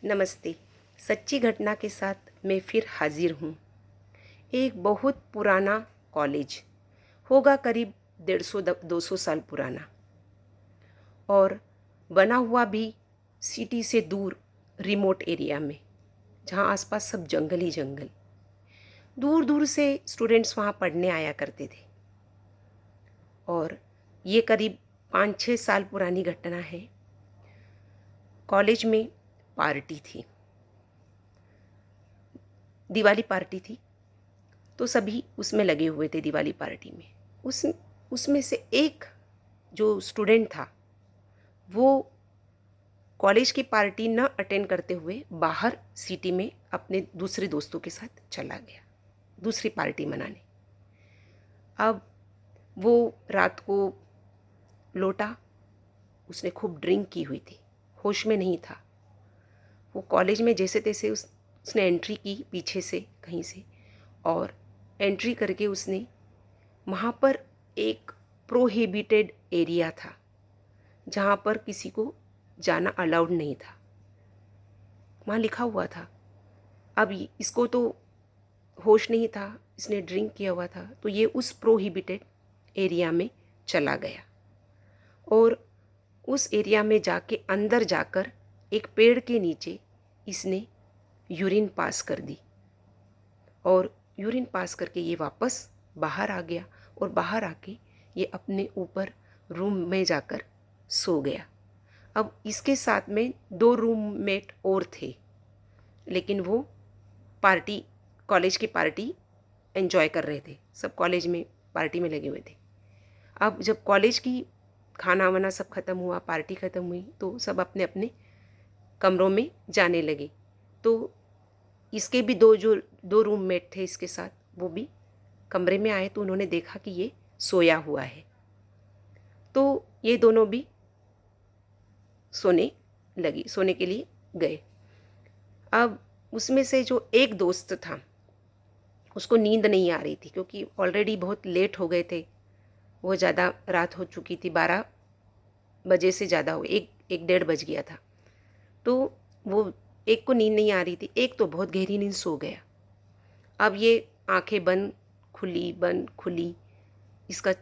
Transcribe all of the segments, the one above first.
नमस्ते। सच्ची घटना के साथ मैं फिर हाजिर हूँ। एक बहुत पुराना कॉलेज होगा, करीब 150-200 साल पुराना, और बना हुआ भी सिटी से दूर, रिमोट एरिया में, जहाँ आसपास सब जंगल ही जंगल। दूर दूर से स्टूडेंट्स वहाँ पढ़ने आया करते थे। और ये करीब 5-6 साल पुरानी घटना है। कॉलेज में पार्टी थी, दिवाली पार्टी थी, तो सभी उसमें लगे हुए थे दिवाली पार्टी में। उसमें से एक जो स्टूडेंट था, वो कॉलेज की पार्टी न अटेंड करते हुए बाहर सिटी में अपने दूसरे दोस्तों के साथ चला गया दूसरी पार्टी मनाने। अब वो रात को लौटा, उसने खूब ड्रिंक की हुई थी, होश में नहीं था। वो कॉलेज में जैसे तैसे उसने एंट्री की पीछे से कहीं से, और एंट्री करके उसने वहाँ पर एक प्रोहिबिटेड एरिया था जहाँ पर किसी को जाना अलाउड नहीं था, वहाँ लिखा हुआ था। अब इसको तो होश नहीं था, इसने ड्रिंक किया हुआ था, तो ये उस प्रोहिबिटेड एरिया में चला गया और उस एरिया में जाके अंदर जाकर एक पेड़ के नीचे इसने यूरिन पास कर दी। और यूरिन पास करके ये वापस बाहर आ गया और बाहर आके ये अपने ऊपर रूम में जाकर सो गया। अब इसके साथ में 2 रूममेट और थे, लेकिन वो पार्टी, कॉलेज की पार्टी एंजॉय कर रहे थे। सब कॉलेज में पार्टी में लगे हुए थे। अब जब कॉलेज की खाना वाना सब ख़त्म हुआ, पार्टी ख़त्म हुई, तो सब अपने अपने कमरों में जाने लगे। तो इसके भी जो 2 रूममेट थे इसके साथ, वो भी कमरे में आए, तो उन्होंने देखा कि ये सोया हुआ है। तो ये दोनों भी सोने के लिए गए। अब उसमें से जो एक दोस्त था, उसको नींद नहीं आ रही थी, क्योंकि ऑलरेडी बहुत लेट हो गए थे। वो ज़्यादा रात हो चुकी थी, 12 बजे से ज़्यादा हो, 1-1:30 बज गया था। तो वो एक को नींद नहीं आ रही थी, एक तो बहुत गहरी नींद सो गया। अब ये आंखें बंद खुली, इसका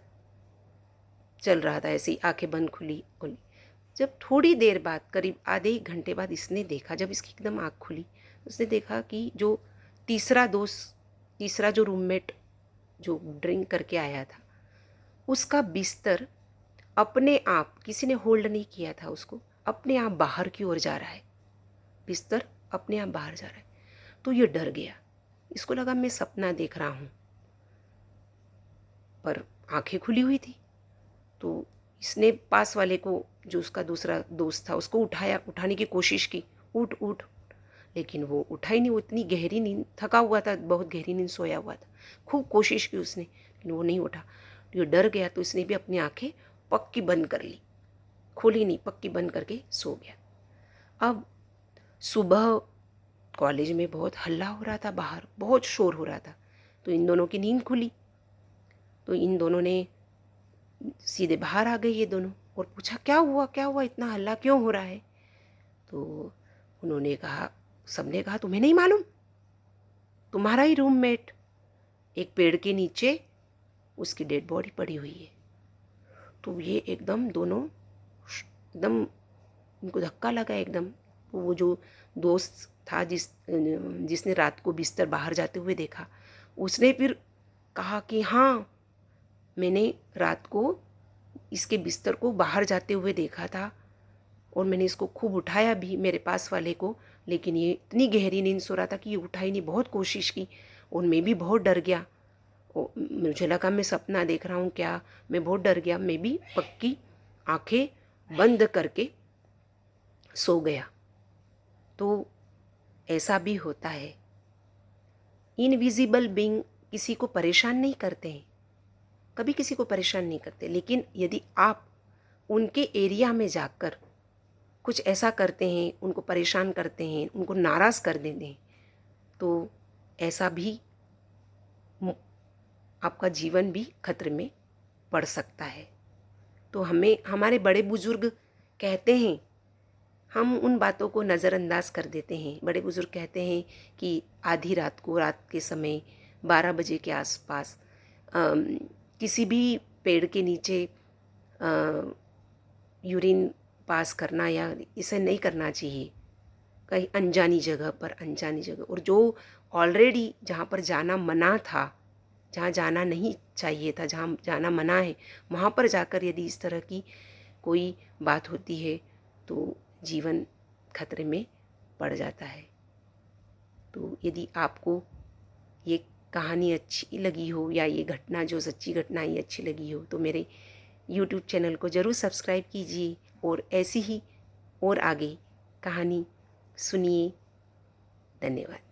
चल रहा था ऐसे ही, आंखें बंद खुली खुली। जब थोड़ी देर बाद, करीब आधे 1 घंटे बाद, इसने देखा, जब इसकी एकदम आँख खुली, उसने देखा कि जो तीसरा जो रूममेट जो ड्रिंक करके आया था, उसका बिस्तर अपने आप, किसी ने होल्ड नहीं किया था उसको, अपने आप बाहर की ओर जा रहा है। बिस्तर अपने आप बाहर जा रहा है। तो ये डर गया, इसको लगा मैं सपना देख रहा हूँ, पर आंखें खुली हुई थी। तो इसने पास वाले को, जो उसका दूसरा दोस्त था, उसको उठाने की कोशिश की, उठ उठ, लेकिन वो उठा ही नहीं। वो इतनी गहरी नींद, थका हुआ था, बहुत गहरी नींद सोया हुआ था। खूब कोशिश की उसने, लेकिन वो नहीं उठा। तो ये डर गया, तो इसने भी अपनी आंखें पक्की बंद कर ली, खोली नहीं, पक्की बंद करके सो गया। अब सुबह कॉलेज में बहुत हल्ला हो रहा था, बाहर बहुत शोर हो रहा था, तो इन दोनों की नींद खुली। तो इन दोनों ने सीधे बाहर आ गए ये दोनों, और पूछा क्या हुआ, इतना हल्ला क्यों हो रहा है। तो उन्होंने कहा, सबने कहा तुम्हें नहीं मालूम, तुम्हारा ही रूममेट एक पेड़ के नीचे उसकी डेड बॉडी पड़ी हुई है। तो ये एकदम दोनों, एकदम इनको धक्का लगा एकदम। तो वो जो दोस्त था, जिसने रात को बिस्तर बाहर जाते हुए देखा, उसने फिर कहा कि हाँ, मैंने रात को इसके बिस्तर को बाहर जाते हुए देखा था, और मैंने इसको खूब उठाया भी, मेरे पास वाले को, लेकिन ये इतनी गहरी नींद सो रहा था कि ये उठा ही नहीं। बहुत कोशिश की और मैं भी बहुत डर गया। मुझे लगा मैं सपना देख रहा हूँ क्या, मैं बहुत डर गया। मैं भी पक्की आंखें बंद करके सो गया। तो ऐसा भी होता है। इनविजिबल बीइंग किसी को परेशान नहीं करते हैं, कभी किसी को परेशान नहीं करते, लेकिन यदि आप उनके एरिया में जाकर कुछ ऐसा करते हैं, उनको परेशान करते हैं, उनको नाराज़ कर देते हैं, तो ऐसा भी आपका जीवन भी खतरे में पड़ सकता है। तो हमें, हमारे बड़े बुजुर्ग कहते हैं, हम उन बातों को नज़रअंदाज कर देते हैं। बड़े बुज़ुर्ग कहते हैं कि आधी रात को, रात के समय 12 बजे के आसपास किसी भी पेड़ के नीचे यूरिन पास करना या इसे नहीं करना चाहिए, कहीं अनजानी जगह। और जो ऑलरेडी जहाँ पर जाना मना था, जहाँ जाना नहीं चाहिए था, जहाँ जाना मना है, वहाँ पर जाकर यदि इस तरह की कोई बात होती है तो जीवन खतरे में पड़ जाता है। तो यदि आपको ये कहानी अच्छी लगी हो या ये घटना जो सच्ची घटना ये अच्छी लगी हो तो मेरे यूट्यूब चैनल को ज़रूर सब्सक्राइब कीजिए और ऐसी ही और आगे कहानी सुनिए। धन्यवाद।